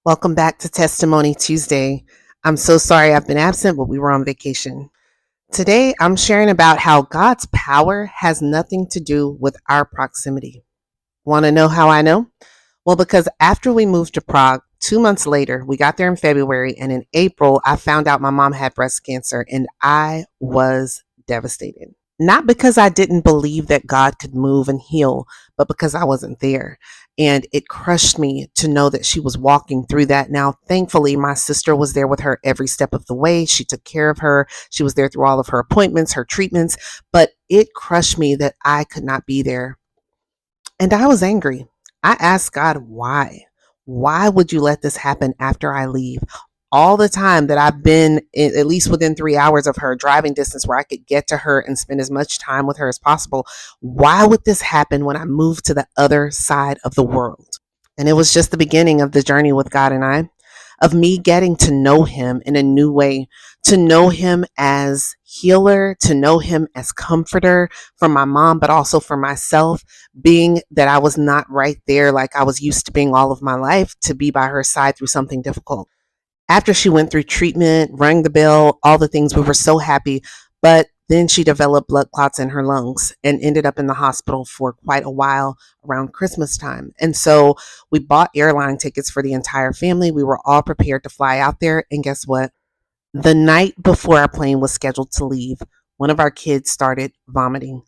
Welcome back to Testimony Tuesday. I'm so sorry I've been absent, but we were on vacation. Today, I'm sharing about how God's power has nothing to do with our proximity. Want to know how I know? Well, because after we moved to Prague, 2 months later, we got there in February, and in April, I found out my mom had breast cancer, and I was devastated. Not because I didn't believe that God could move and heal, but because I wasn't there. And it crushed me to know that she was walking through that. Now, thankfully, my sister was there with her every step of the way. She took care of her. She was there through all of her appointments, her treatments, but it crushed me that I could not be there. And I was angry. I asked God, why? Why would you let this happen after I leave? All the time that I've been at least within 3 hours of her driving distance where I could get to her and spend as much time with her as possible. Why would this happen when I moved to the other side of the world? And it was just the beginning of the journey with God and I, of me getting to know him in a new way, to know him as healer, to know him as comforter for my mom, but also for myself, being that I was not right there like I was used to being all of my life, to be by her side through something difficult. After she went through treatment, rang the bell, all the things, we were so happy. But then she developed blood clots in her lungs and ended up in the hospital for quite a while around Christmas time. And so we bought airline tickets for the entire family. We were all prepared to fly out there. And guess what? The night before our plane was scheduled to leave, one of our kids started vomiting.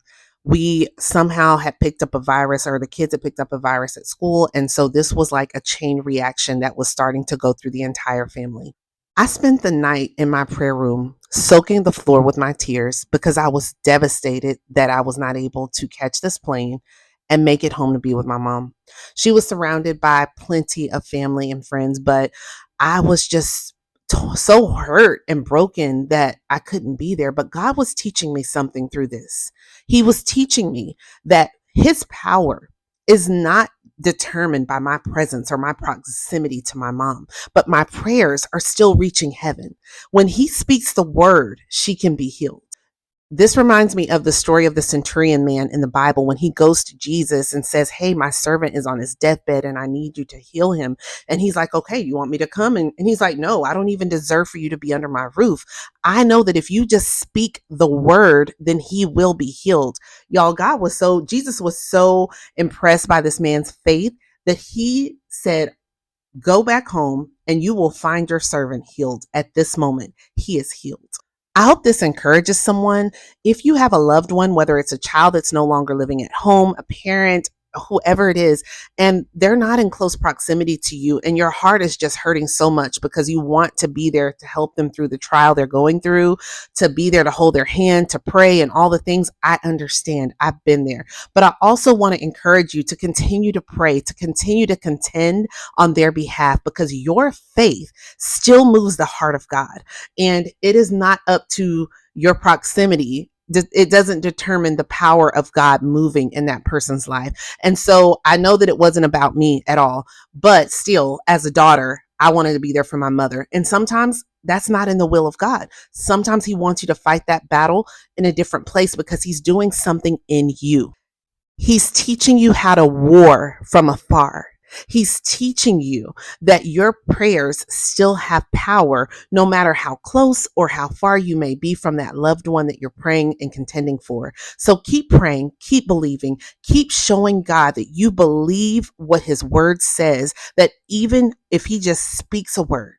We somehow had picked up a virus, or the kids had picked up a virus at school. And so this was like a chain reaction that was starting to go through the entire family. I spent the night in my prayer room soaking the floor with my tears because I was devastated that I was not able to catch this plane and make it home to be with my mom. She was surrounded by plenty of family and friends, but I was just so hurt and broken that I couldn't be there. But God was teaching me something through this. He was teaching me that his power is not determined by my presence or my proximity to my mom, but my prayers are still reaching heaven. When he speaks the word, she can be healed. This reminds me of the story of the centurion man in the Bible when he goes to Jesus and says, "Hey, my servant is on his deathbed and I need you to heal him." And he's like, "Okay, you want me to come?" And he's like, "No, I don't even deserve for you to be under my roof. I know that if you just speak the word, then he will be healed." Y'all, Jesus was so impressed by this man's faith that he said, "Go back home and you will find your servant healed at this moment. He is healed." I hope this encourages someone. If you have a loved one, whether it's a child that's no longer living at home, a parent, whoever it is, and they're not in close proximity to you, and your heart is just hurting so much because you want to be there to help them through the trial they're going through, to be there to hold their hand, to pray, and all the things. I understand. I've been there. But I also want to encourage you to continue to pray, to continue to contend on their behalf, because your faith still moves the heart of God. And it is not up to your proximity. It doesn't determine the power of God moving in that person's life. And so I know that it wasn't about me at all, but still, as a daughter, I wanted to be there for my mother. And sometimes that's not in the will of God. Sometimes he wants you to fight that battle in a different place because he's doing something in you. He's teaching you how to war from afar. He's teaching you that your prayers still have power, no matter how close or how far you may be from that loved one that you're praying and contending for. So keep praying, keep believing, keep showing God that you believe what his word says, that even if he just speaks a word,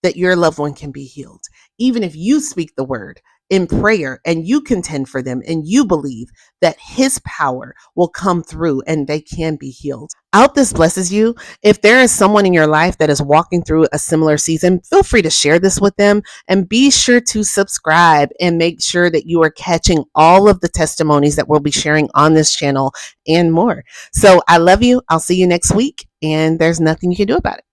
that your loved one can be healed. Even if you speak the word in prayer and you contend for them and you believe that his power will come through and they can be healed. I hope this blesses you. If there is someone in your life that is walking through a similar season, feel free to share this with them, and be sure to subscribe and make sure that you are catching all of the testimonies that we'll be sharing on this channel and more. So I love you. I'll see you next week, and there's nothing you can do about it.